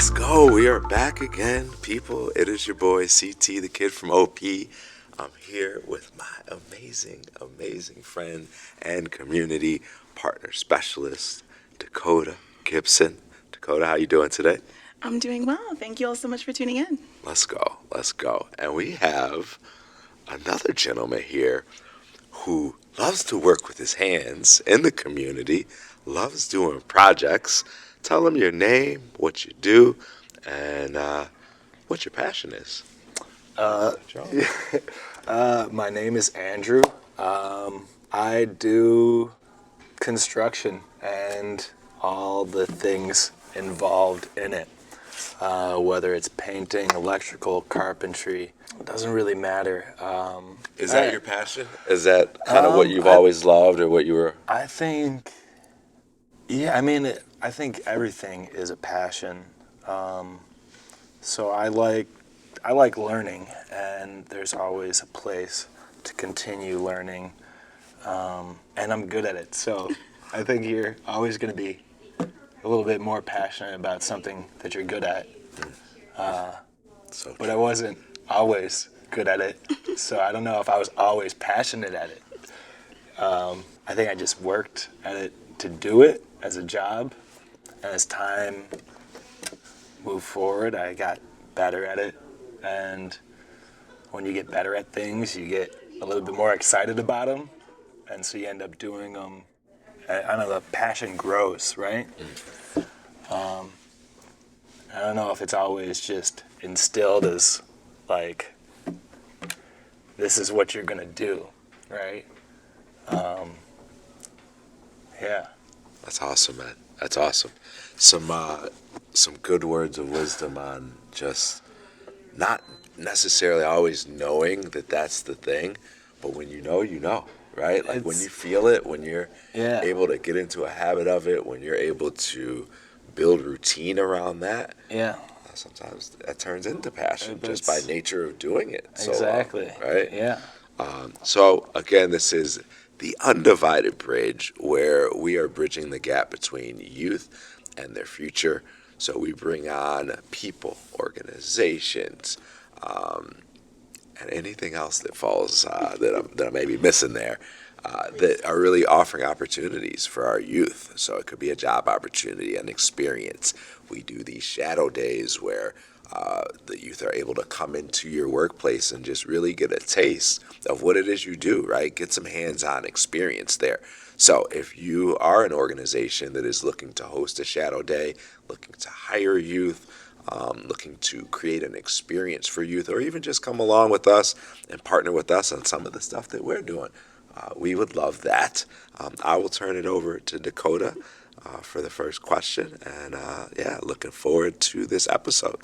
Let's go. We are back again, people. It is your boy CT, the kid from OP. I'm here with my amazing friend and community partner specialist, Dakota Gibson. Dakota, how you doing today? I'm doing well. Thank you all so much for tuning in. Let's go. And we have another gentleman here who loves to work with his hands in the community, loves doing projects. Tell him your name, what you do, and what your passion is. My name is Andrew. I do construction and all the things involved in it. Whether it's painting, electrical, carpentry, it doesn't really matter. Is that your passion? Is that kind of what you've always loved, or what you were? I think, I think everything is a passion. So I like learning, and there's always a place to continue learning, and I'm good at it. So I think you're always going to be a little bit more passionate about something that you're good at. But I wasn't always good at it, so I don't know if I was always passionate at it. I think I just worked at it to do it as a job, and as time moved forward, I got better at it. And when you get better at things, you get a little bit more excited about them, and so you end up doing them. I know the passion grows, right? I don't know if it's always just instilled as like, this is what you're gonna do, right? Yeah. That's awesome, man. That's awesome. Some good words of wisdom on just not necessarily always knowing that that's the thing, but when you know, right? Like when you feel it, when you're able to get into a habit of it, when you're able to build routine around that. Yeah. Sometimes that turns into passion just by nature of doing it. Exactly. Right? Yeah. So again, this is the Undivided Bridge, where we are bridging the gap between youth and their future. So we bring on people, organizations, and anything else that falls that I may be missing there, that are really offering opportunities for our youth. So it could be a job opportunity, an experience. We do these shadow days where the youth are able to come into your workplace and just really get a taste of what it is you do, right? Get some hands-on experience there. So if you are an organization that is looking to host a shadow day, looking to hire youth, looking to create an experience for youth, or even just come along with us and partner with us on some of the stuff that we're doing, we would love that. I will turn it over to Dakota for the first question, and looking forward to this episode.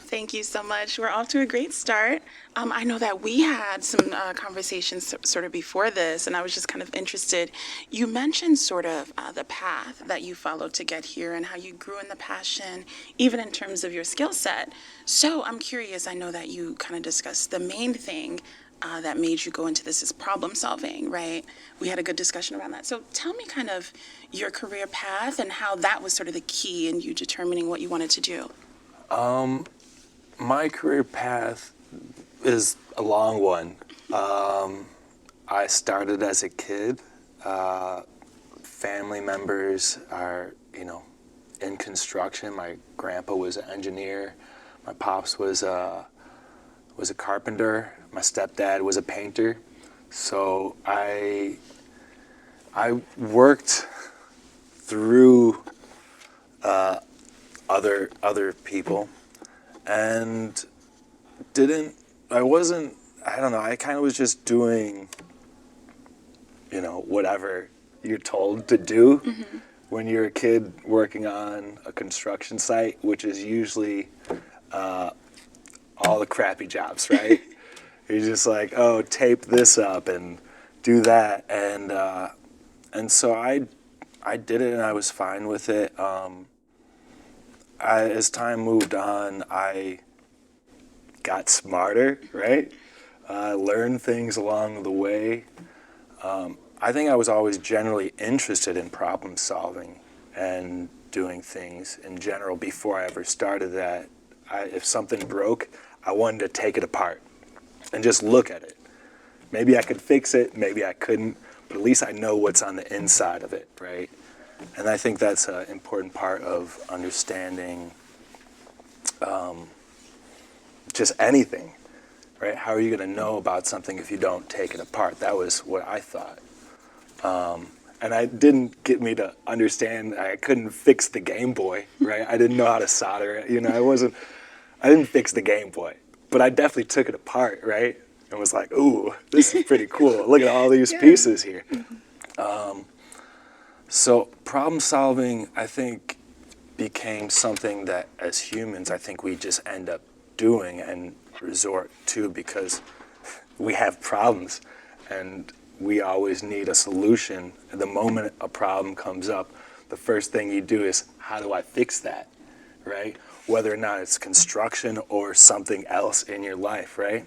Thank you so much. We're off to a great start. I know that we had some conversations sort of before this, and I was just kind of interested. You mentioned sort of the path that you followed to get here and how you grew in the passion, even in terms of your skill set. So I'm curious, I know that you kind of discussed the main thing that made you go into this is problem solving, right? We had a good discussion around that. So tell me kind of your career path and how that was sort of the key in you determining what you wanted to do. My career path is a long one. I started as a kid. Family members are, in construction. My grandpa was an engineer. My pops was a carpenter. My stepdad was a painter. So I worked through other people. And I kind of was just doing, whatever you're told to do when you're a kid working on a construction site, which is usually all the crappy jobs, right? You're just like, oh, tape this up and do that. And so I did it, and I was fine with it. As time moved on, I got smarter, right? Learned things along the way. I think I was always generally interested in problem solving and doing things in general before I ever started that. If something broke, I wanted to take it apart and just look at it. Maybe I could fix it, maybe I couldn't, but at least I know what's on the inside of it, right? And I think that's an important part of understanding just anything, right? How are you going to know about something if you don't take it apart? That was what I thought. And it didn't get me to understand. I couldn't fix the Game Boy, right? I didn't know how to solder it. I didn't fix the Game Boy, but I definitely took it apart, right? And was like, ooh, this is pretty cool. Look at all these pieces here. So problem solving, I think, became something that as humans, I think we just end up doing and resort to because we have problems and we always need a solution. The moment a problem comes up, the first thing you do is, how do I fix that, right? Whether or not it's construction or something else in your life, right?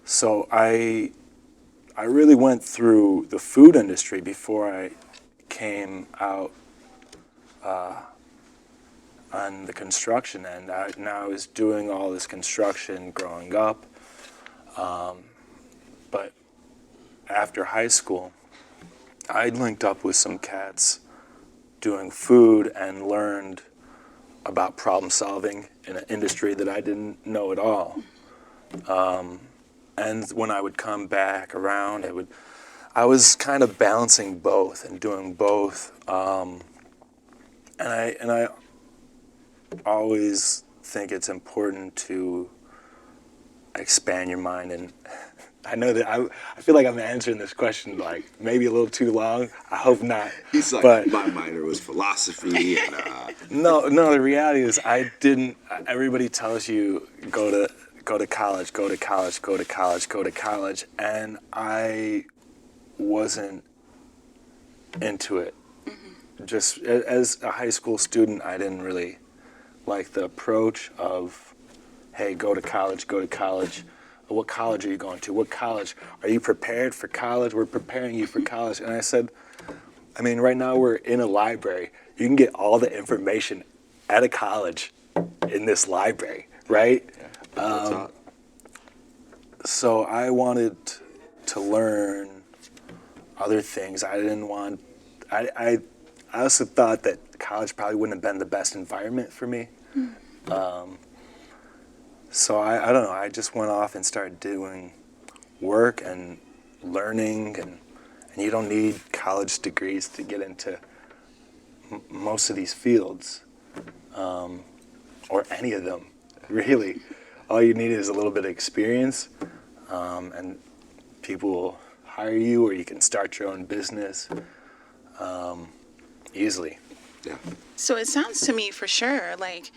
So I really went through the food industry before I came out on the construction end. I was doing all this construction growing up, but after high school, I linked up with some cats doing food and learned about problem solving in an industry that I didn't know at all. And when I would come back around, I was kind of balancing both and doing both. And I always think it's important to expand your mind. And I know that I feel like I'm answering this question like maybe a little too long. I hope not. He's like, but my minor was philosophy. And, No, the reality is I didn't. Everybody tells you go to college, go to college, go to college, go to college, and I wasn't into it. Just as a high school student, I didn't really like the approach of, hey, go to college, go to college. What college are you going to? What college? Are you prepared for college? We're preparing you for college. And I said, right now we're in a library. You can get all the information at a college in this library, right? So I wanted to learn other things. I didn't want. I also thought that college probably wouldn't have been the best environment for me. So I don't know. I just went off and started doing work and learning, and you don't need college degrees to get into most of these fields, or any of them, really. All you need is a little bit of experience, and people will hire you, or you can start your own business easily. yeah. So it sounds to me for sure like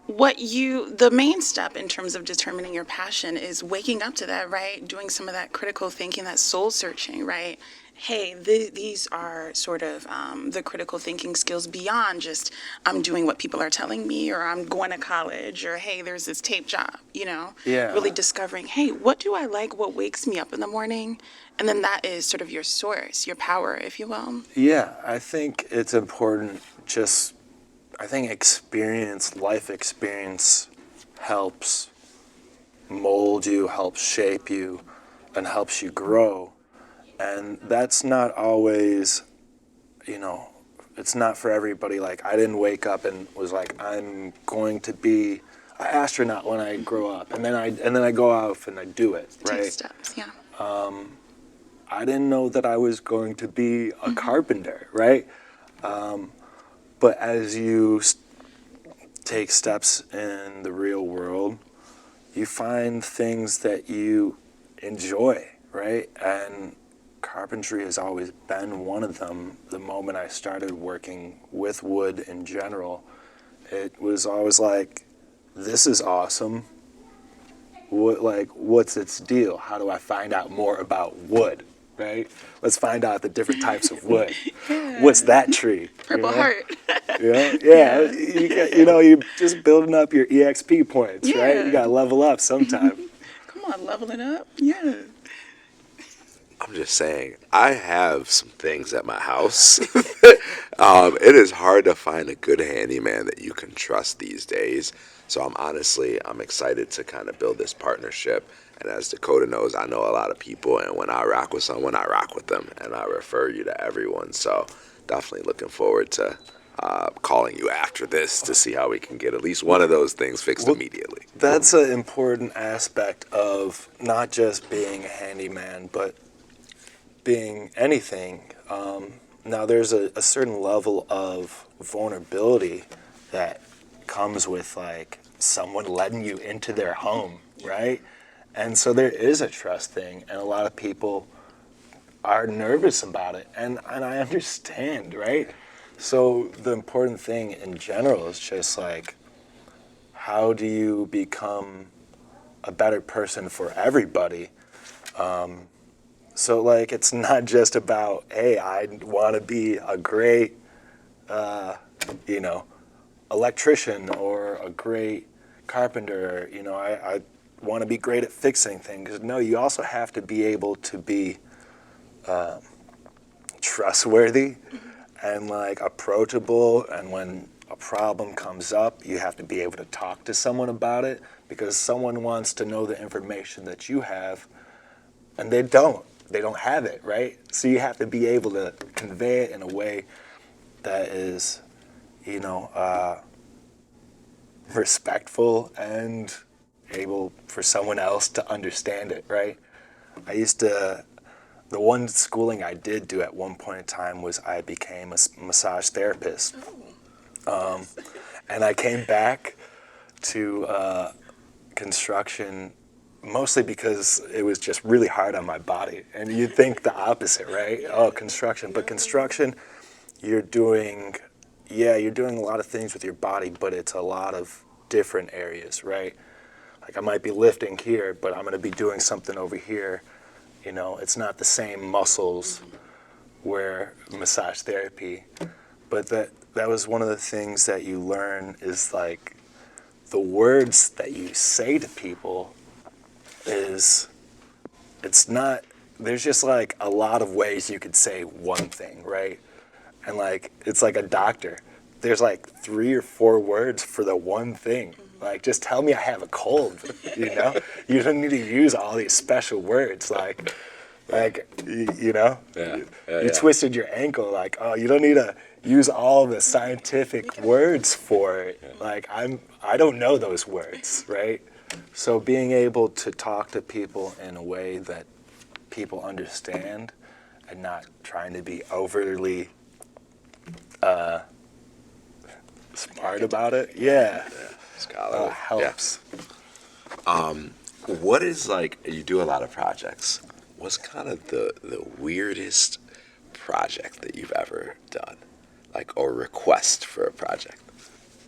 the main step in terms of determining your passion is waking up to that, right? Doing some of that critical thinking, that soul searching, right? Hey, these are sort of the critical thinking skills beyond just I'm doing what people are telling me, or I'm going to college, or hey, there's this tape job, Yeah. Really discovering, hey, what do I like? What wakes me up in the morning? And then that is sort of your source, your power, if you will. Yeah, I think it's important. I think life experience helps mold you, helps shape you, and helps you grow. And that's not always, it's not for everybody. Like, I didn't wake up and was like, I'm going to be an astronaut when I grow up. And then I go out and I do it, right? Take steps, yeah. I didn't know that I was going to be a carpenter, right? But as you take steps in the real world, you find things that you enjoy, right? And carpentry has always been one of them. The moment I started working with wood in general, it was always like, this is awesome. What's its deal? How do I find out more about wood, right? Let's find out the different types of wood. Yeah. What's that tree? Purple heart. Yeah. You're just building up your EXP points, right? Yeah. You got to level up sometime. Come on, level it up. Yeah. I'm just saying, I have some things at my house. It is hard to find a good handyman that you can trust these days. So I'm excited to kind of build this partnership. And as Dakota knows, I know a lot of people, and when I rock with someone, I rock with them, and I refer you to everyone. So definitely looking forward to calling you after this to see how we can get at least one of those things fixed immediately. That's an important aspect of not just being a handyman, but being anything. Now, there's a certain level of vulnerability that comes with like someone letting you into their home, right? And so there is a trust thing, and a lot of people are nervous about it, and I understand, right? So the important thing in general is just like, how do you become a better person for everybody? So like, it's not just about, hey, I want to be a great, you know, electrician or a great carpenter. You know, I want to be great at fixing things. No, you also have to be able to be trustworthy and like approachable. And when a problem comes up, you have to be able to talk to someone about it, because someone wants to know the information that you have, and they don't have it, right? So you have to be able to convey it in a way that is, you know, respectful and able for someone else to understand it, right? The one schooling I did do at one point in time was I became a massage therapist. And I came back to construction mostly because it was just really hard on my body. And you'd think the opposite, right? Oh, construction. But construction, you're doing a lot of things with your body, but it's a lot of different areas, right? Like I might be lifting here, but I'm going to be doing something over here. You know, it's not the same muscles where massage therapy. But that was one of the things that you learn is like the words that you say to people is, it's not, there's just like a lot of ways you could say one thing, right? And like, it's like a doctor. There's like 3 or 4 words for the one thing. Like, just tell me I have a cold, you know? You don't need to use all these special words, like you know? You twisted your ankle, like, oh, you don't need to use all the scientific words for it. Like, I don't know those words, right? So being able to talk to people in a way that people understand and not trying to be overly smart about it, Scholar. helps. What is like, you do a lot of projects. What's kind of the weirdest project that you've ever done? Like, or request for a project?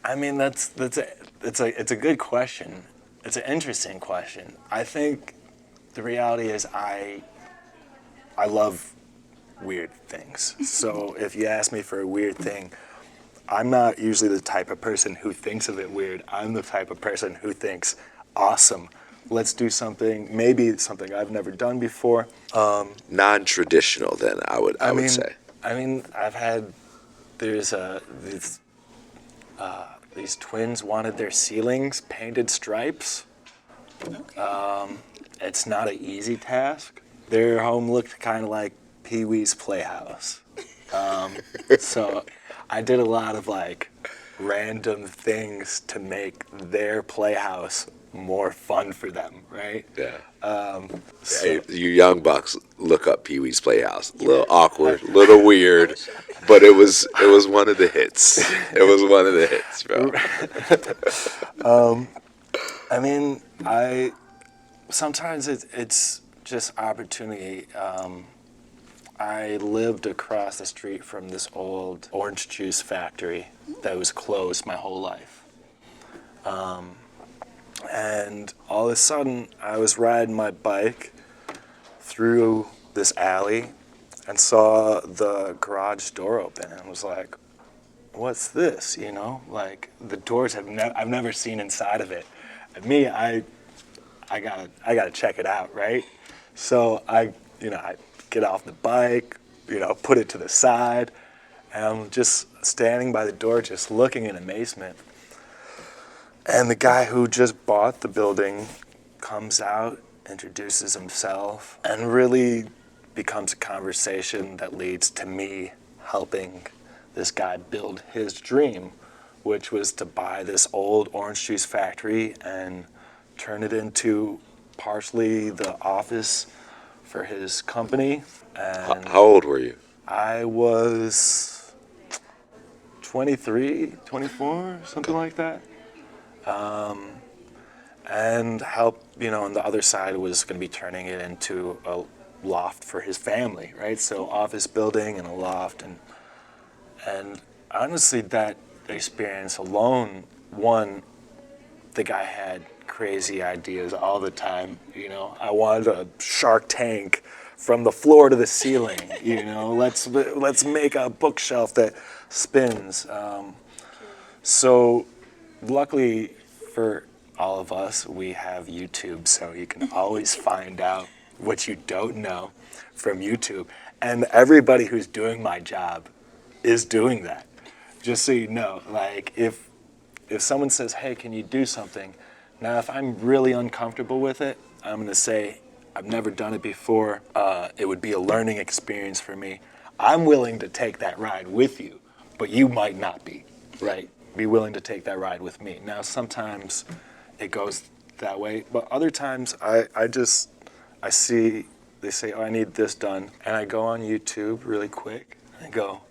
I mean, it's a good question. It's an interesting question. I think the reality is I love weird things. So if you ask me for a weird thing, I'm not usually the type of person who thinks of it weird. I'm the type of person who thinks, awesome, let's do something, maybe something I've never done before. Non-traditional, then, I would say. I mean, there's these twins wanted their ceilings painted stripes. It's not an easy task. Their home looked kind of like Pee-wee's Playhouse. So I did a lot of like random things to make their playhouse more fun for them, right? Yeah. So, You young bucks, look up Pee-wee's Playhouse. A little awkward, a little weird, but it was one of the hits. It was one of the hits, bro. I mean, sometimes it's just opportunity. I lived across the street from this old orange juice factory that was closed my whole life. And all of a sudden, I was riding my bike through this alley and saw the garage door open and was like, what's this, you know? Like, the doors I've never seen inside of it. And me, I gotta check it out, right? So I get off the bike, put it to the side. And I'm just standing by the door, just looking in amazement. And the guy who just bought the building comes out, introduces himself, and really becomes a conversation that leads to me helping this guy build his dream, which was to buy this old orange juice factory and turn it into partially the office for his company. And How old were you? I was 23, 24, something like that. And help, on the other side was going to be turning it into a loft for his family, right? So office building and a loft. And honestly, that experience alone, one, the guy had crazy ideas all the time. I wanted a Shark Tank from the floor to the ceiling. Let's make a bookshelf that spins. So luckily for all of us, we have YouTube, so you can always find out what you don't know from YouTube. And everybody who's doing my job is doing that. Just so you know, like if someone says, hey, can you do something? Now, if I'm really uncomfortable with it, I'm going to say, I've never done it before. It would be a learning experience for me. I'm willing to take that ride with you, but you might not be, right? Be willing to take that ride with me. Now, sometimes it goes that way, but other times I see, they say, oh, I need this done. And I go on YouTube really quick and go,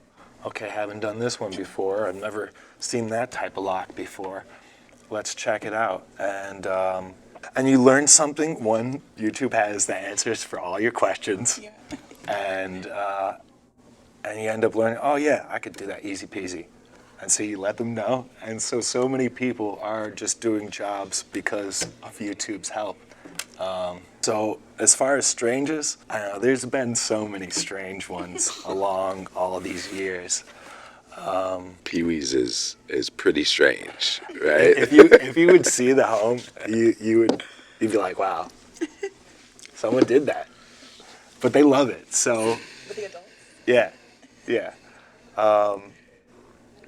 okay, haven't done this one before. I've never seen that type of lock before. Let's check it out. And you learn something. One, YouTube has the answers for all your questions. Yeah. And you end up learning, oh yeah, I could do that easy peasy. And so you let them know. And so many people are just doing jobs because of YouTube's help. So as far as strangers, I don't know, there's been so many strange ones along all of these years. Pee-wee's is pretty strange, right? If you would see the home, you'd be like, wow, someone did that. But they love it. So With the adults? yeah.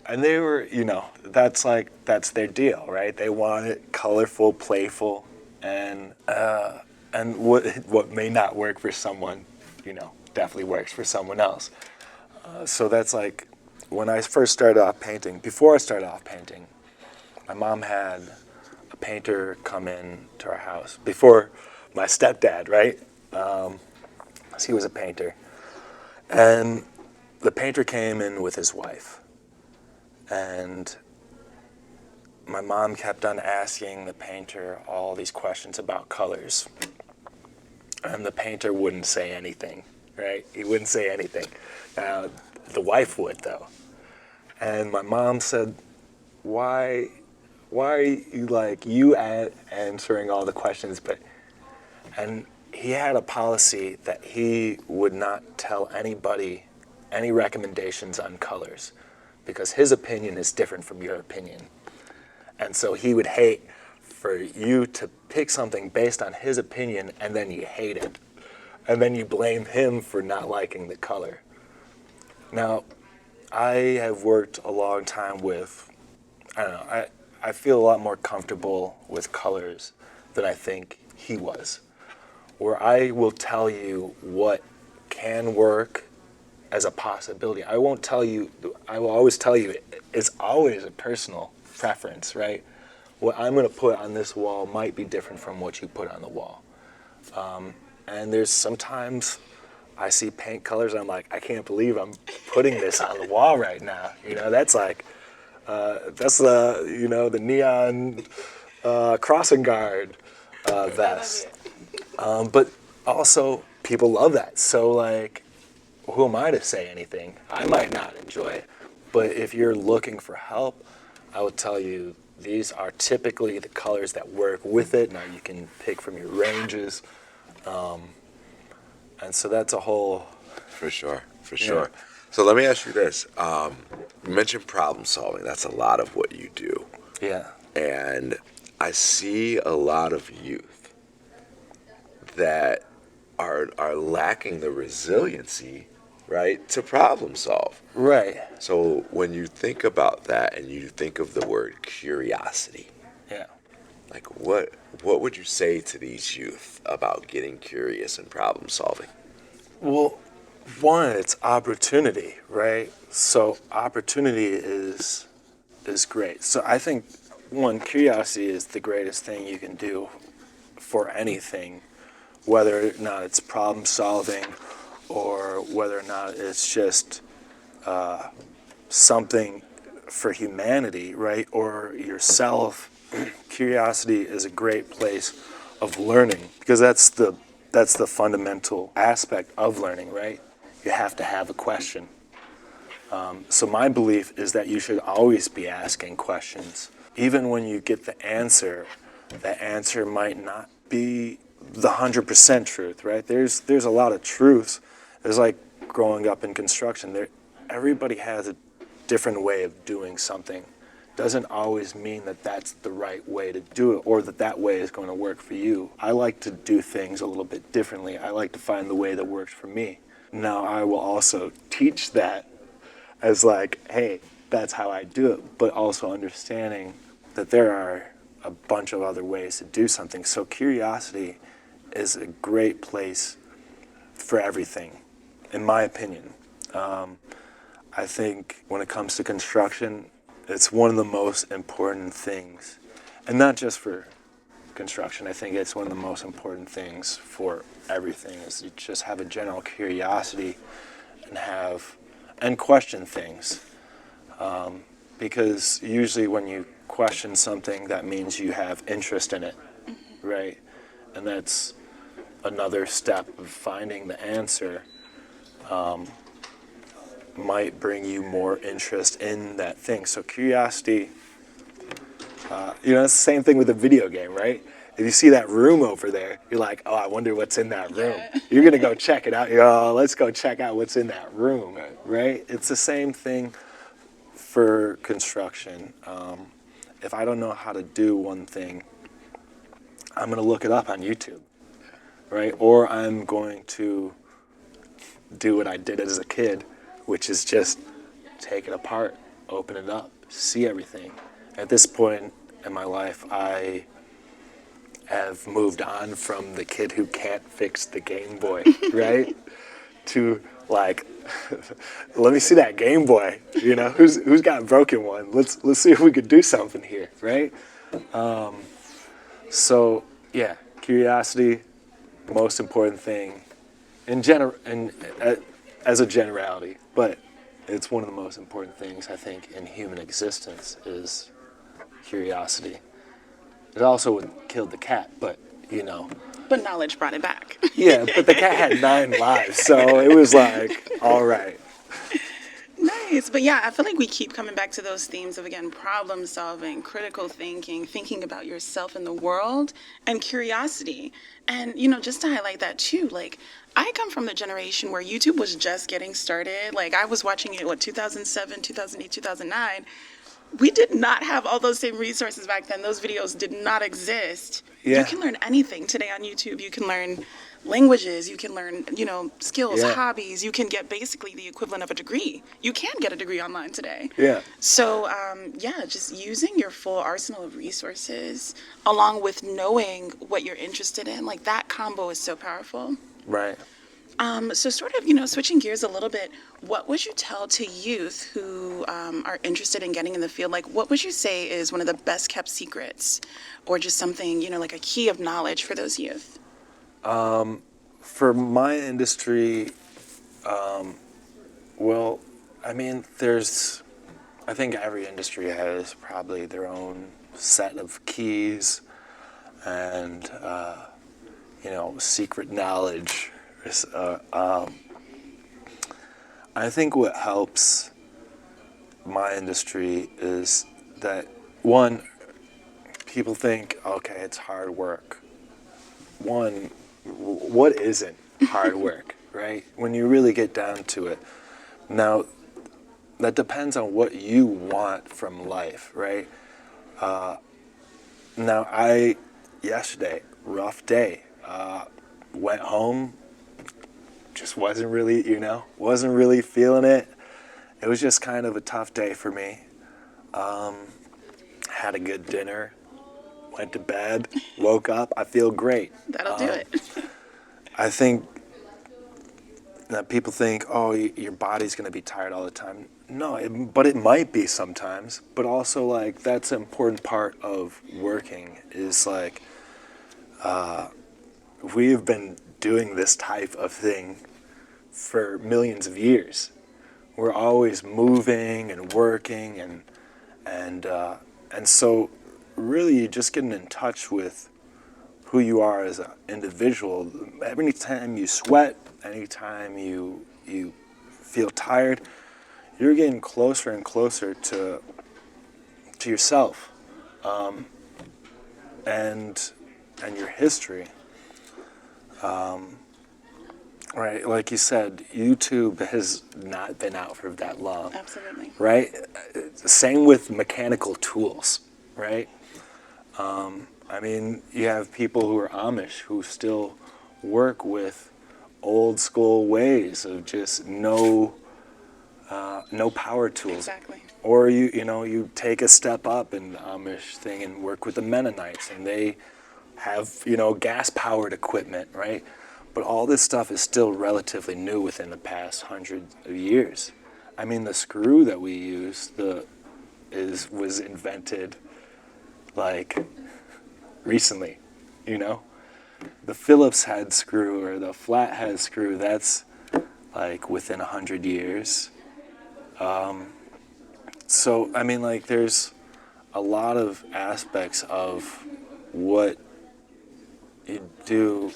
And they were, that's their deal, right? They want it colorful, playful, and what may not work for someone, definitely works for someone else. So that's like when I first started off painting. Before I started off painting, my mom had a painter come in to our house. Before my stepdad, right? He was a painter, and the painter came in with his wife. And my mom kept on asking the painter all these questions about colors. And the painter wouldn't say anything, right? He wouldn't say anything. The wife would, though. And my mom said, why are you answering all the questions? And he had a policy that he would not tell anybody any recommendations on colors, because his opinion is different from your opinion. And so he would hate for you to pick something based on his opinion and then you hate it. And then you blame him for not liking the color. Now, I have worked a long time with, I feel a lot more comfortable with colors than I think he was. Where I will tell you what can work as a possibility. I will always tell you it's always a personal preference, right? What I'm going to put on this wall might be different from what you put on the wall. And there's sometimes I see paint colors and I'm like, I can't believe I'm putting this on the wall right now. That's like, that's the neon crossing guard vest. But also people love that. So like, who am I to say anything? I might not enjoy it. But if you're looking for help, I would tell you these are typically the colors that work with it. Now you can pick from your ranges. And so that's a whole... For sure. So let me ask you this. You mentioned problem solving. That's a lot of what you do. Yeah. And I see a lot of youth that are lacking the resiliency, right, to problem solve. Right. So when you think about that and you think of the word curiosity, Yeah. like what would you say to these youth about getting curious and problem solving? Well, one, it's opportunity, right? So opportunity is great. So I think one, curiosity is the greatest thing you can do for anything, whether or not it's problem solving or whether or not it's just something for humanity, right? Or yourself. Curiosity is a great place of learning because that's the fundamental aspect of learning, right? You have to have a question. So my belief is that you should always be asking questions. Even when you get the answer might not be the 100% truth, right? There's a lot of truths. It's like growing up in construction. Everybody has a different way of doing something. Doesn't always mean that that's the right way to do it or that way is going to work for you. I like to do things a little bit differently. I like to find the way that works for me. Now I will also teach that as like, hey, that's how I do it, but also understanding that there are a bunch of other ways to do something. So curiosity is a great place for everything, in my opinion. I think when it comes to construction, it's one of the most important things, and not just for construction. I think it's one of the most important things for everything is you just have a general curiosity and question things. Because usually when you question something, that means you have interest in it, right? And that's another step of finding the answer. Might bring you more interest in that thing. So curiosity, it's the same thing with a video game, right? If you see that room over there, you're like, oh, I wonder what's in that room. Yeah. You're going to go check it out. You're, oh, let's go check out what's in that room, right? It's the same thing for construction. If I don't know how to do one thing, I'm going to look it up on YouTube, right? Or I'm going to do what I did as a kid, which is just take it apart, open it up, see everything. At this point in my life, I have moved on from the kid who can't fix the Game Boy, right? To like, let me see that Game Boy. Who's got a broken one? Let's see if we could do something here, right? So yeah, curiosity, most important thing as a generality, but it's one of the most important things I think in human existence is curiosity. It also would kill the cat, but But knowledge brought it back. yeah, but the cat had 9 lives, so it was like, all right. Nice. But yeah, I feel like we keep coming back to those themes of, again, problem solving, critical thinking, thinking about yourself and the world, and curiosity. And, just to highlight that too, like, I come from the generation where YouTube was just getting started. Like, I was watching it, 2007, 2008, 2009. We did not have all those same resources back then. Those videos did not exist. Yeah. You can learn anything today on YouTube. You can learn languages. You can learn, skills, Yeah. hobbies. You can get basically the equivalent of a degree. You can get a degree online today. Yeah. So, just using your full arsenal of resources along with knowing what you're interested in, like that combo is so powerful. Right. So sort of, switching gears a little bit, what would you tell to youth who are interested in getting in the field? Like, what would you say is one of the best kept secrets or just something, like a key of knowledge for those youth? For my industry, well, I mean, I think every industry has probably their own set of keys and, secret knowledge. I think what helps my industry is that, one, people think, okay, it's hard work. One, what isn't hard work, right? When you really get down to it. Now, that depends on what you want from life, right? Yesterday, rough day, went home, just wasn't really, wasn't really feeling it. It was just kind of a tough day for me. Had a good dinner, went to bed, woke up, I feel great. That'll do it. I think that people think, oh, your body's going to be tired all the time. No, but it might be sometimes. But also, like, that's an important part of working is, like, we've been doing this type of thing for millions of years. We're always moving and working, and so really you're just getting in touch with who you are as an individual. Every time you sweat, anytime you feel tired, you're getting closer and closer to yourself, and your history. Right, like you said, YouTube has not been out for that long. Absolutely. Right? Same with mechanical tools, right? I mean, you have people who are Amish who still work with old school ways of just no power tools. Exactly. Or you take a step up in the Amish thing and work with the Mennonites, and they have gas powered equipment, right? But all this stuff is still relatively new within the past hundreds of years. I mean, the screw that we use was invented like recently, The Phillips head screw or the flathead screw, that's like within 100 years. So, I mean, like, there's a lot of aspects of what you do.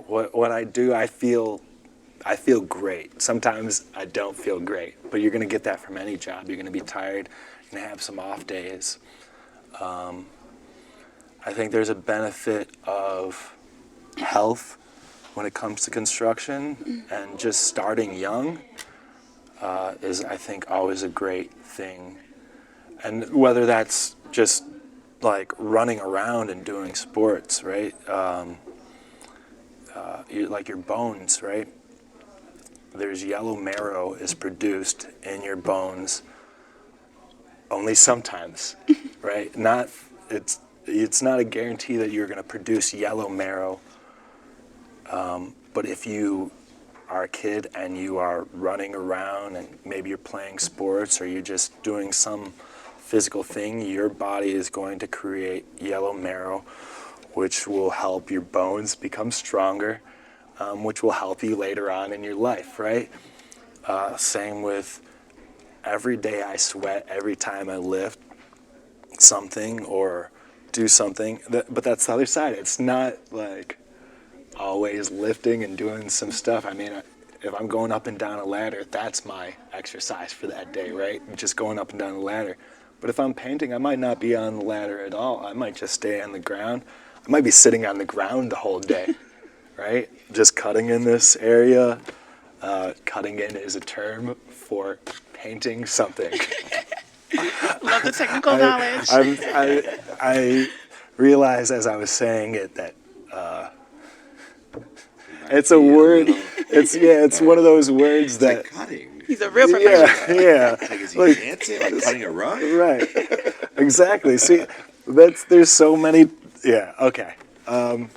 What I do, I feel great. Sometimes I don't feel great, but you're going to get that from any job. You're going to be tired. You're going to have some off days. I think there's a benefit of health when it comes to construction, and just starting young is, I think, always a great thing. And whether that's just like running around and doing sports, right? Like your bones, right? There's yellow marrow is produced in your bones only sometimes, right? It's not a guarantee that you're going to produce yellow marrow. But if you are a kid and you are running around and maybe you're playing sports or you're just doing some physical thing, your body is going to create yellow marrow, which will help your bones become stronger, which will help you later on in your life, right? Same with every day I sweat, every time I lift something or do something. But that's the other side. It's not like always lifting and doing some stuff. I mean, if I'm going up and down a ladder, that's my exercise for that day, right? Just going up and down the ladder. But if I'm painting, I might not be on the ladder at all. I might just stay on the ground. I might be sitting on the ground the whole day, right? Just cutting in this area. Cutting in is a term for painting something. Love the technical knowledge. I realized as I was saying it that it's a word. It's one of those words that. Like cutting. He's a real professional. Yeah. Like, is he dancing? Like cutting a rug? Right. Exactly. See, there's so many. Yeah. Okay. I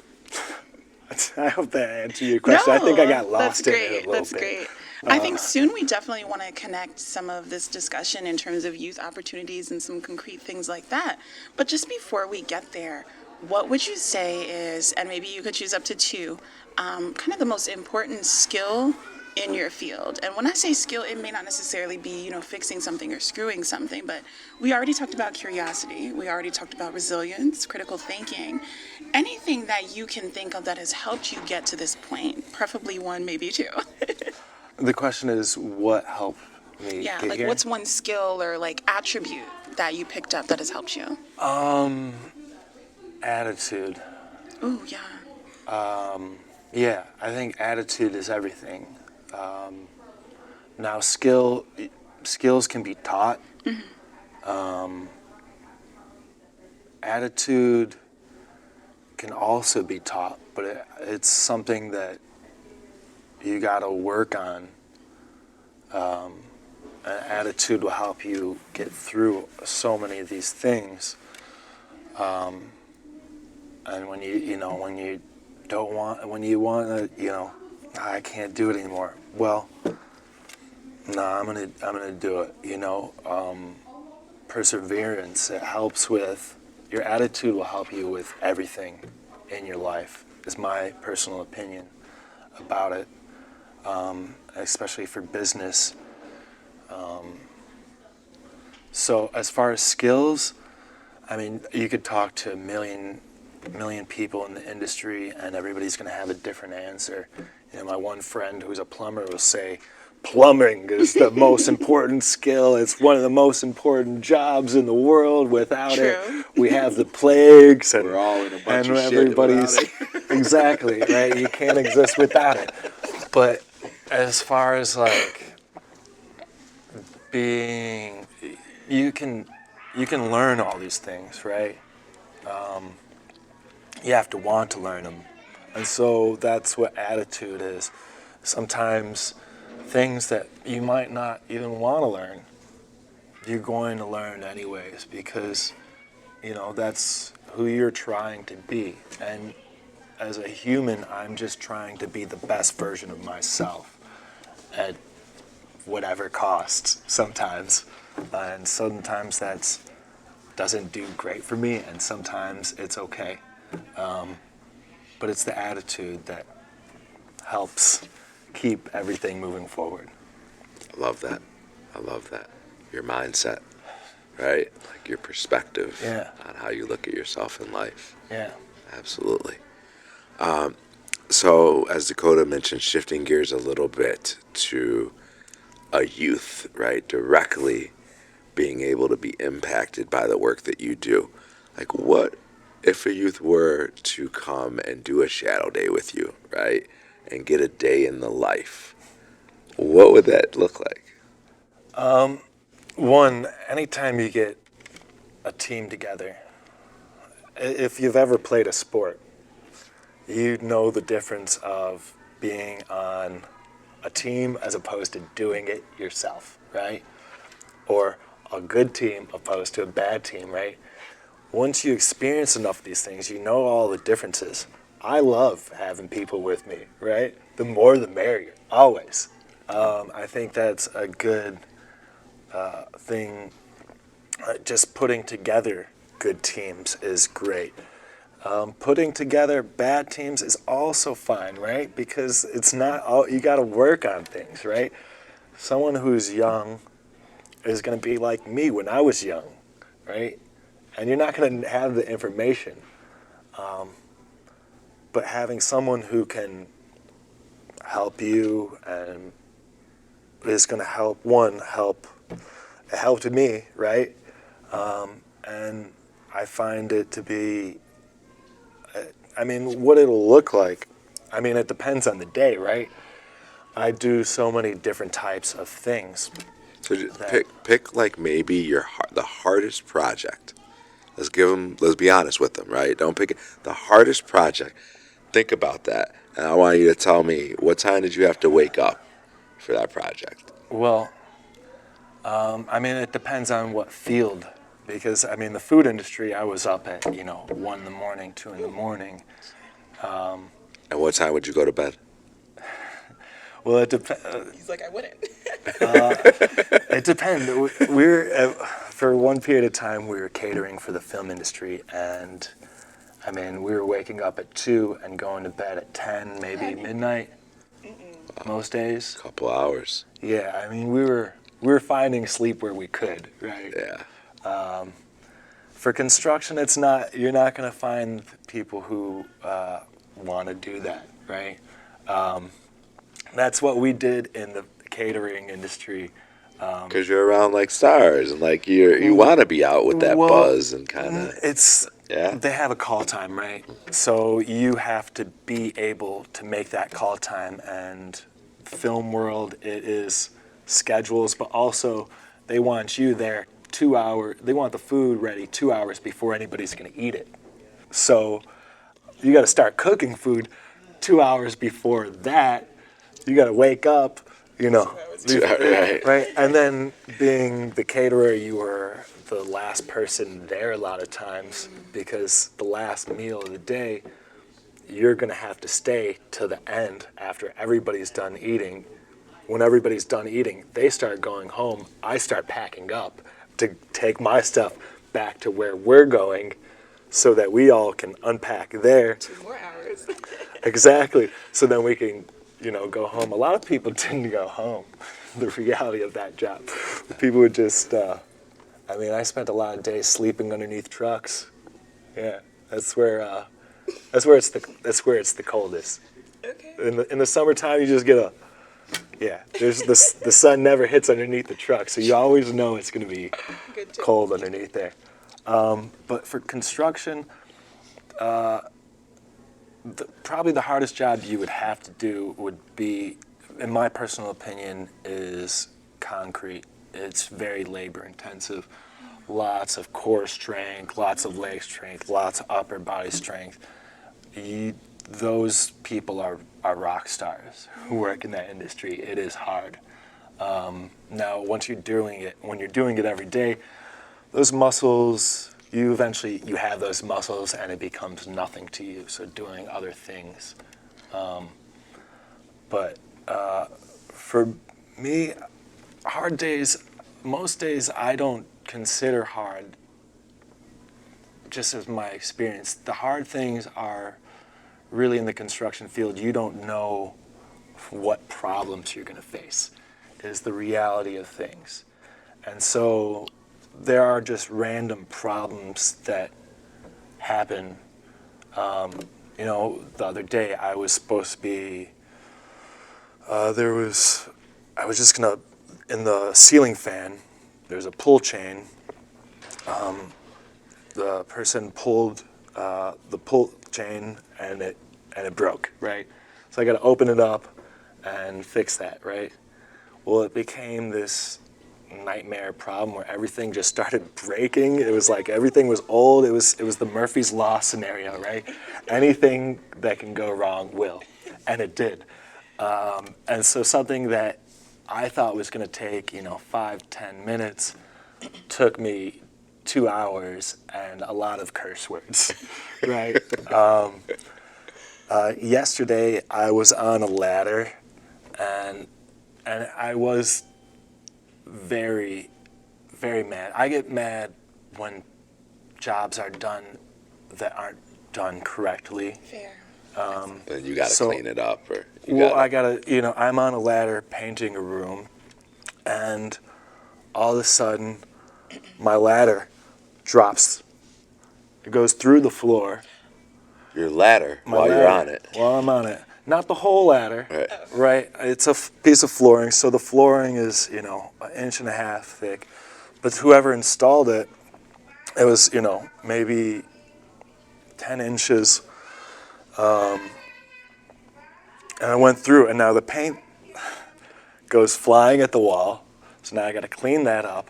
hope that answered your question. I think I got lost in it a little That's bit. great. I think soon we definitely want to connect some of this discussion in terms of youth opportunities and some concrete things like that. But just before we get there, what would you say is, and maybe you could choose up to two, kind of the most important skill in your field? And when I say skill, it may not necessarily be, fixing something or screwing something, but we already talked about curiosity. We already talked about resilience, critical thinking. Anything that you can think of that has helped you get to this point, preferably one, maybe two. The question is, what helped me Yeah, get like here? what's one skill or like attribute that you picked up that has helped you? Attitude. Ooh, yeah. Yeah, I think attitude is everything. Now, skills can be taught. Attitude can also be taught, but it's something that you got to work on. An attitude will help you get through so many of these things. And when you don't want, when you want to, I can't do it anymore. Well, no, I'm gonna do it. Perseverance. It helps with your attitude. Will help you with everything in your life. Is my personal opinion about it, especially for business. So as far as skills, I mean, you could talk to a million people in the industry, and everybody's going to have a different answer. My one friend who's a plumber will say, plumbing is the most important skill. It's one of the most important jobs in the world. Without True. it, we have the plagues, and We're all in a bunch and of shit everybody's without it. exactly right. You can't exist without it. But as far as like being, you can learn all these things, right? You have to want to learn them. And so that's what attitude is. Sometimes things that you might not even want to learn, you're going to learn anyways, because, that's who you're trying to be. And as a human, I'm just trying to be the best version of myself at whatever cost sometimes. And sometimes that doesn't do great for me, and sometimes it's okay. But it's the attitude that helps keep everything moving forward. I love that. Your mindset, right? Like your perspective on how you look at yourself in life. Yeah. Absolutely. So as Dakota mentioned, shifting gears a little bit to a youth, right? Directly being able to be impacted by the work that you do. Like, what if a youth were to come and do a shadow day with you, right? And get a day in the life? What would that look like? One, anytime you get a team together, if you've ever played a sport, you know the difference of being on a team as opposed to doing it yourself, right? Or a good team opposed to a bad team, right? Once you experience enough of these things, you know all the differences. I love having people with me, right? The more the merrier, always. I think that's a good thing. Just putting together good teams is great. Putting together bad teams is also fine, right? Because it's not all, you got to work on things, right? Someone who's young is going to be like me when I was young, right? And you're not going to have the information. But having someone who can help you and is going to it helped me, right? And I find it to be, what it'll look like, it depends on the day, right? I do so many different types of things. So just pick like maybe the hardest project. Let's be honest with them, right? Don't pick it. The hardest project. Think about that. And I want you to tell me, what time did you have to wake up for that project? Well, it depends on what field. Because, the food industry, I was up at, 1 in the morning, 2 in the morning. And what time would you go to bed? Well, it depends. He's like, I wouldn't. It depends. For one period of time, we were catering for the film industry, and we were waking up at 2 and going to bed at 10, maybe midnight, most days. Couple hours. Yeah, we were finding sleep where we could, right? Yeah. For construction, you're not going to find people who want to do that, right? That's what we did in the catering industry. Because you're around like stars, and like you want to be out with that buzz and kind of. They have a call time, right? So you have to be able to make that call time. And film world, it is schedules, but also they want you there 2 hours. They want the food ready 2 hours before anybody's going to eat it. So you got to start cooking food 2 hours before that. You got to wake up, Right. right? And then being the caterer, you were the last person there a lot of times because the last meal of the day, you're going to have to stay to the end after everybody's done eating. When everybody's done eating, they start going home. I start packing up to take my stuff back to where we're going so that we all can unpack there. 2 more hours. Exactly. So then we can, go home. A lot of people didn't go home. The reality of that job. People would just, I spent a lot of days sleeping underneath trucks. Yeah, that's where it's the coldest. Okay. In the summertime, you just get there's the sun never hits underneath the truck, so you always know it's going to be Good tip. cold underneath there. But for construction, probably the hardest job you would have to do would be, in my personal opinion, is concrete. It's very labor intensive. Lots of core strength, lots of leg strength, lots of upper body strength. Those people are rock stars who work in that industry. It is hard. Now, when you're doing it every day, those muscles, you have those muscles and it becomes nothing to you. So doing other things. But for me, hard days, most days I don't consider hard, just as my experience. The hard things are really in the construction field. You don't know what problems you're going to face, is the reality of things. And so there are just random problems that happen. The other day I was supposed to be, I was just going to, in the ceiling fan, there's a pull chain. The person pulled the pull chain and it broke, right? So I got to open it up and fix that, right? Well, it became this nightmare problem where everything just started breaking. It was like everything was old. It was the Murphy's Law scenario, right? Anything that can go wrong will, and it did. And so something that I thought was going to take 5-10 minutes took me 2 hours and a lot of curse words, right? Yesterday I was on a ladder, and I was very, very mad. I get mad when jobs are done that aren't done correctly. Fair. And you got to clean it up, or I'm on a ladder painting a room, and all of a sudden, my ladder drops. It goes through the floor. your ladder My while ladder, you're on it. While I'm on it. Not the whole ladder, Right. right? It's a piece of flooring, so the flooring is, 1.5 inches thick. But whoever installed it, it was, maybe 10 inches. And I went through, and now the paint goes flying at the wall. So now I got to clean that up.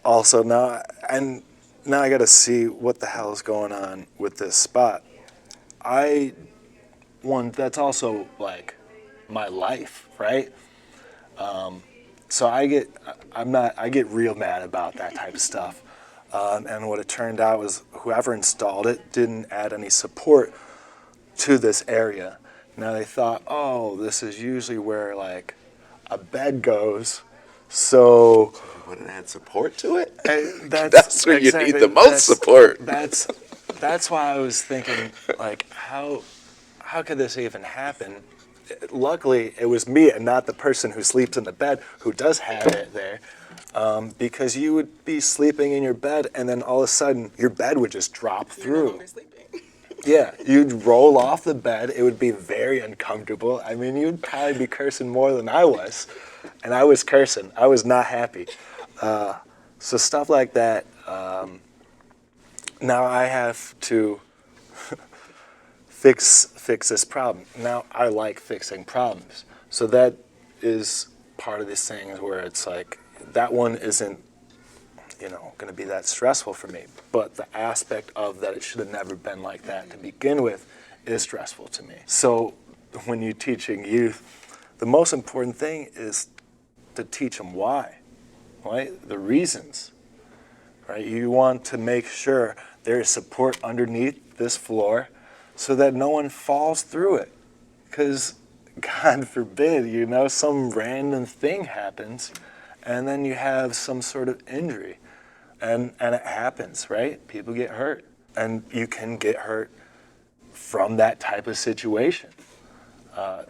Also now I got to see what the hell is going on with this spot. That's also like my life, right? So I get real mad about that type of stuff. And what it turned out was whoever installed it didn't add any support to this area. Now they thought, oh, this is usually where like a bed goes. So You wouldn't add support to it? that's where you exactly- need the most support. That's why I was thinking, like, how could this even happen? Luckily, it was me and not the person who sleeps in the bed who does have it there. Because you would be sleeping in your bed and then all of a sudden your bed would just drop You're no through. longer sleeping. Yeah, you'd roll off the bed. It would be very uncomfortable. I mean, you'd probably be cursing more than I was. And I was cursing. I was not happy. So stuff like that. Now I have to fix this problem. Now I like fixing problems. So that is part of these things where it's like, that one isn't, going to be that stressful for me. But the aspect of that it should have never been like that to begin with is stressful to me. So when you're teaching youth, the most important thing is to teach them why, right? The reasons, right? You want to make sure there is support underneath this floor so that no one falls through it. Because God forbid, some random thing happens and then you have some sort of injury. And it happens, right? People get hurt. And you can get hurt from that type of situation.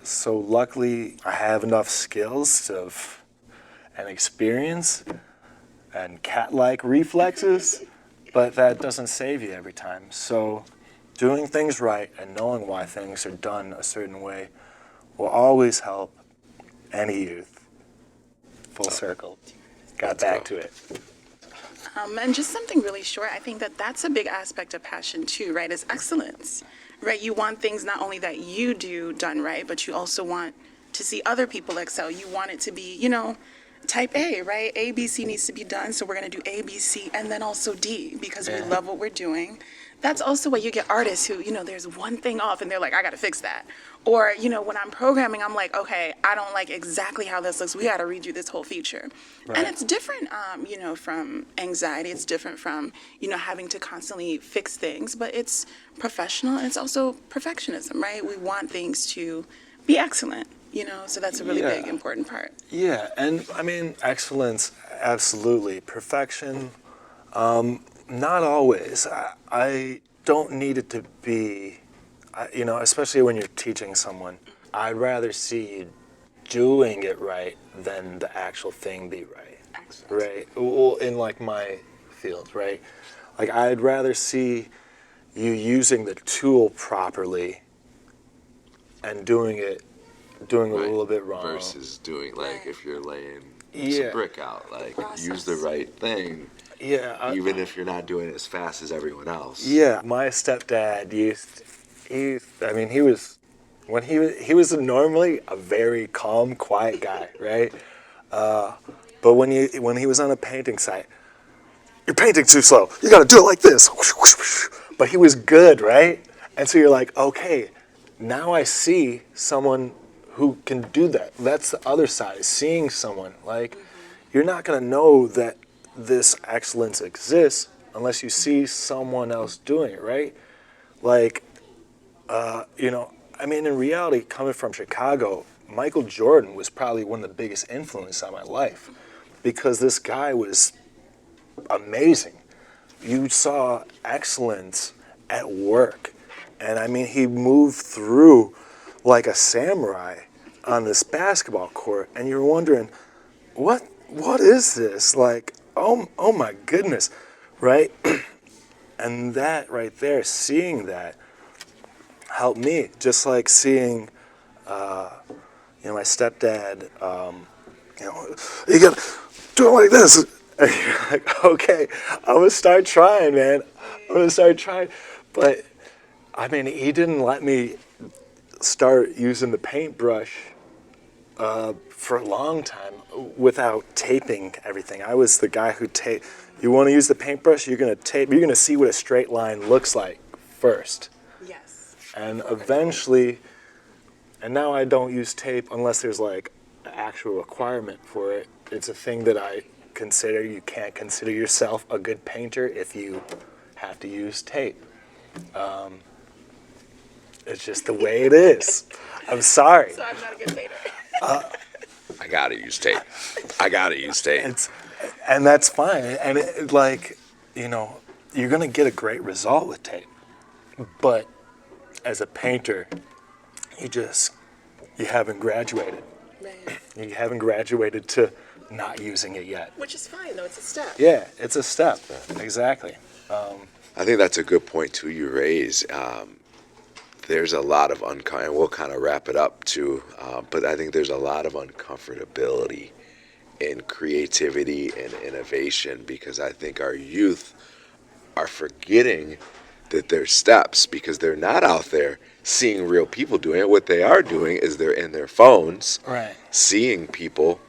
So luckily, I have enough skills and experience and cat-like reflexes, but that doesn't save you every time. So doing things right and knowing why things are done a certain way will always help any youth. Full circle. Got back to it. And just something really short, I think that that's a big aspect of passion too, right, is excellence, right? You want things not only that you do done right, but you also want to see other people excel. You want it to be, type A, right? A, B, C needs to be done, so we're going to do A, B, C, and then also D, because we love what we're doing. That's also why you get artists who, there's one thing off and they're like, I got to fix that. Or, when I'm programming, I'm like, okay, I don't like exactly how this looks. We got to redo this whole feature. Right. And it's different, from anxiety. It's different from, having to constantly fix things. But it's professional and it's also perfectionism, right? We want things to be excellent, so that's a really big, important part. Yeah, and I mean, excellence, absolutely. Perfection, not always. I don't need it to be, especially when you're teaching someone, I'd rather see you doing it right than the actual thing be right. Excellent. Right? Well, in like my field, right? Like I'd rather see you using the tool properly and doing it a little bit wrong. Versus doing, like, if you're laying Yeah. some brick out, like, use the right thing. Yeah. Even if you're not doing it as fast as everyone else. Yeah. My stepdad he was normally a very calm, quiet guy, right? But when he was on a painting site, you're painting too slow. You got to do it like this. But he was good, right? And so you're like, okay, now I see someone who can do that. That's the other side, is seeing someone. Like, you're not going to know that this excellence exists unless you see someone else doing it, right? Like, in reality, coming from Chicago, Michael Jordan was probably one of the biggest influences on my life because this guy was amazing. You saw excellence at work. And he moved through like a samurai on this basketball court, and you're wondering, what is this? Like, oh my goodness, right? And that right there, seeing that, helped me. Just like seeing, my stepdad, you gotta do it like this. And you're like, okay, I'm gonna start trying, man. But he didn't let me start using the paintbrush for a long time without taping everything. I was the guy who taped. You want to use the paintbrush, you're going to tape. You're going to see what a straight line looks like first. Yes. And eventually, and now I don't use tape unless there's like an actual requirement for it. It's a thing that I consider. You can't consider yourself a good painter if you have to use tape. It's just the way it is. I'm sorry. So I'm not a good painter. I gotta use tape. And that's fine. And you're gonna get a great result with tape. But as a painter, you haven't graduated. Right. You haven't graduated to not using it yet. Which is fine, though. It's a step. Yeah, it's a step. Exactly. I think that's a good point too you raise. There's a lot of and we'll kind of wrap it up too, but I think there's a lot of uncomfortability in creativity and innovation because I think our youth are forgetting that there's steps because they're not out there seeing real people doing it. What they are doing is they're in their phones, Right. seeing people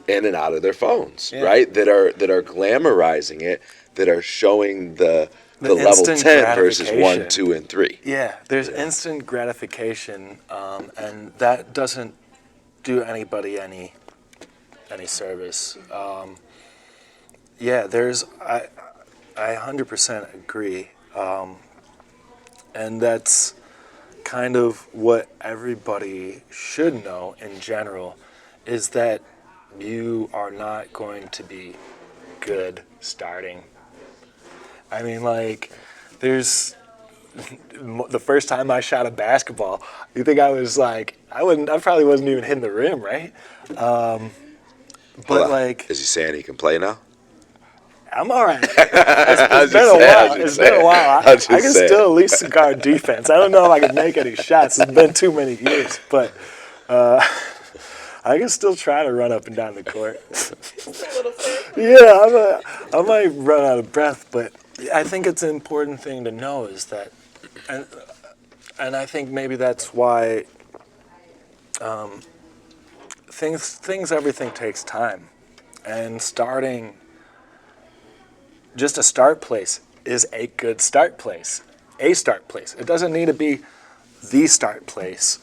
in and out of their phones, Yeah. right? That are glamorizing it, that are showing the the level instant 10 versus 1, gratification. 2, and 3. Yeah, there's instant gratification, and that doesn't do anybody any service. Yeah, I 100% agree, and that's kind of what everybody should know in general, is that you are not going to be good starting. I mean, like, there's the first time I shot a basketball, you think I was like, I probably wasn't even hitting the rim, right? But like, Is he saying he can play now? I'm all right. I'm It's been just a saying, while. I'm It's just been a saying. while. I'm just I can saying. still at least guard defense. I don't know if I can make any shots. It's been too many years, but I can still try to run up and down the court. Yeah, I might run out of breath, but I think it's an important thing to know is that, and I think maybe that's why everything takes time, and starting. Just a start place is a good start place. A start place. It doesn't need to be the start place,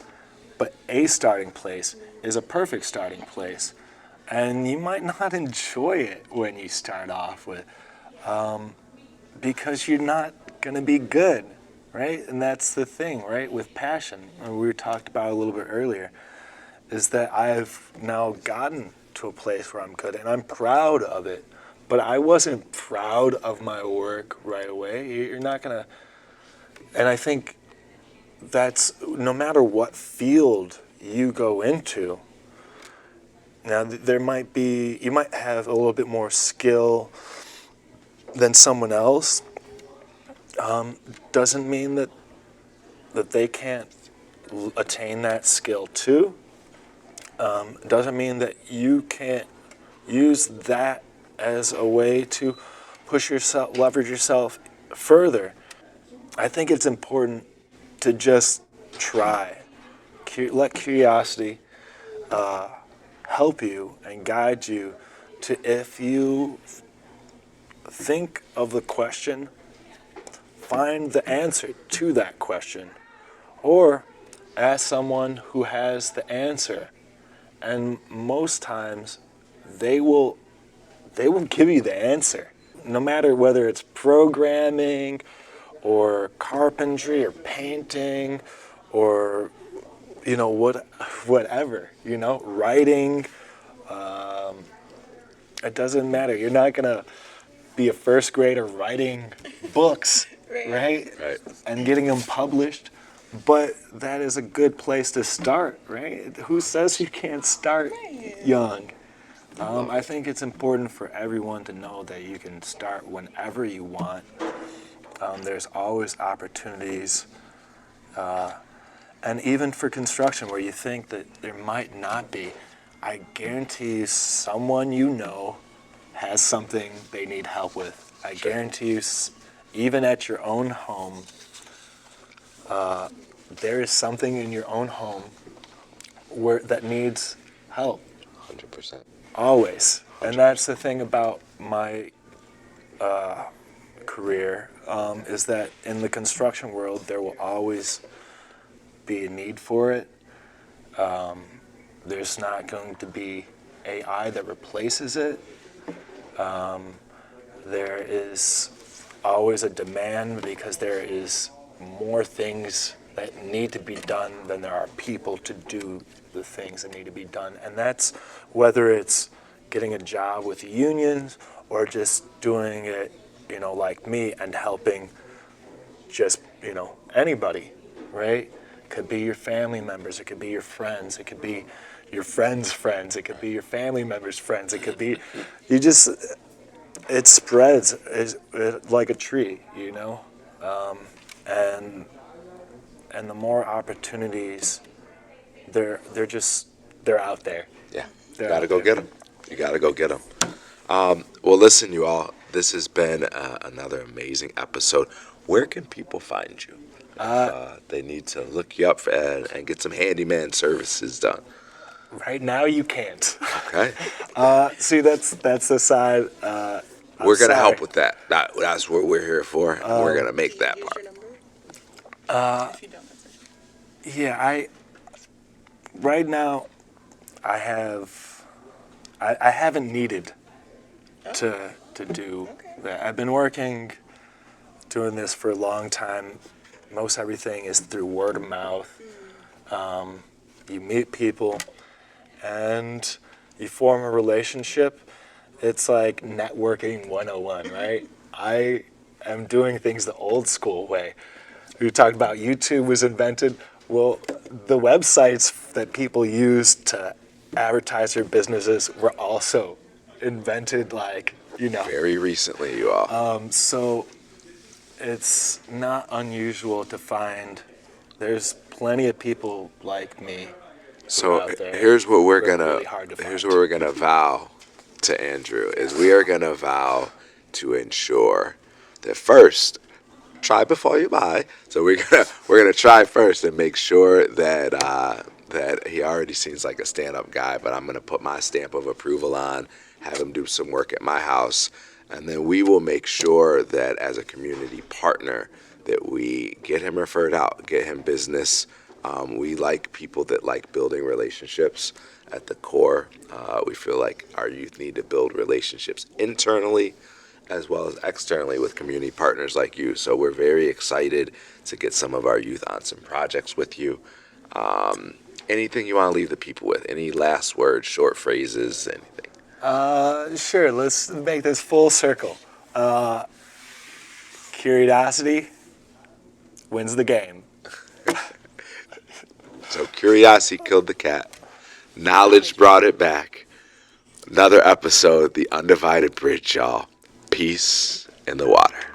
but a starting place is a perfect starting place. And you might not enjoy it when you start off with, because you're not going to be good, right? And that's the thing, right? With passion, and we talked about a little bit earlier, is that I've now gotten to a place where I'm good, and I'm proud of it. But I wasn't proud of my work right away. You're not going to... And I think that's no matter what field you go into. Now, you might have a little bit more skill than someone else. Doesn't mean that they can't attain that skill too. Doesn't mean that you can't use that as a way to leverage yourself further. I think it's important to just try. Let curiosity help you and guide you to, if you think of the question, find the answer to that question. Or ask someone who has the answer. And most times they will give you the answer, no matter whether it's programming or carpentry or painting or whatever, writing. It doesn't matter. You're not gonna be a first grader writing books, right? Right. And getting them published. But that is a good place to start, right? Who says you can't start young? I think it's important for everyone to know that you can start whenever you want. There's always opportunities. And even for construction where you think that there might not be, I guarantee you someone you know has something they need help with. I guarantee you, even at your own home, there is something in your own home that needs help. 100%. Always. And that's the thing about my career, is that in the construction world, there will always be a need for it. There's not going to be AI that replaces it. There is always a demand because there is more things that need to be done than there are people to do the things that need to be done. And that's whether it's getting a job with unions or just doing it, like me and helping just, anybody, right? It could be your family members, it could be your friends, it could be your friends' friends, it could be your family members' friends, it could be, it spreads like a tree, and the more opportunities, they're out there. Yeah, They're you gotta out go there. get them. You gotta go get them. Well, listen, you all. This has been another amazing episode. Where can people find you if they need to look you up and get some handyman services done? Right now, you can't. Okay. See, that's the side. We're going to sorry. help with that. That's what we're here for. We're going to make that part. If you don't, that's okay. Yeah, right now, I haven't needed to do that. I've been doing this for a long time. Most everything is through word of mouth. You meet people, and you form a relationship. It's like networking 101, right? I am doing things the old school way. We talked about YouTube was invented. Well, the websites that people use to advertise their businesses were also invented, Very recently, you all. So it's not unusual to find there's plenty of people like me. So out there here's what we're who are gonna really hard to here's find. what we're gonna vow to Andrew is we are gonna vow to ensure that first try before you buy. So we're gonna try first and make sure that he already seems like a stand-up guy, but I'm gonna put my stamp of approval on, have him do some work at my house, and then we will make sure that as a community partner that we get him referred out, get him business. We like people that like building relationships at the core. We feel like our youth need to build relationships internally as well as externally with community partners like you. So we're very excited to get some of our youth on some projects with you. Anything you want to leave the people with? Any last words, short phrases, anything? Sure, let's make this full circle. Curiosity wins the game. So curiosity killed the cat. Knowledge brought it back. Another episode, The Undivided Bridge, y'all. Peace in the water.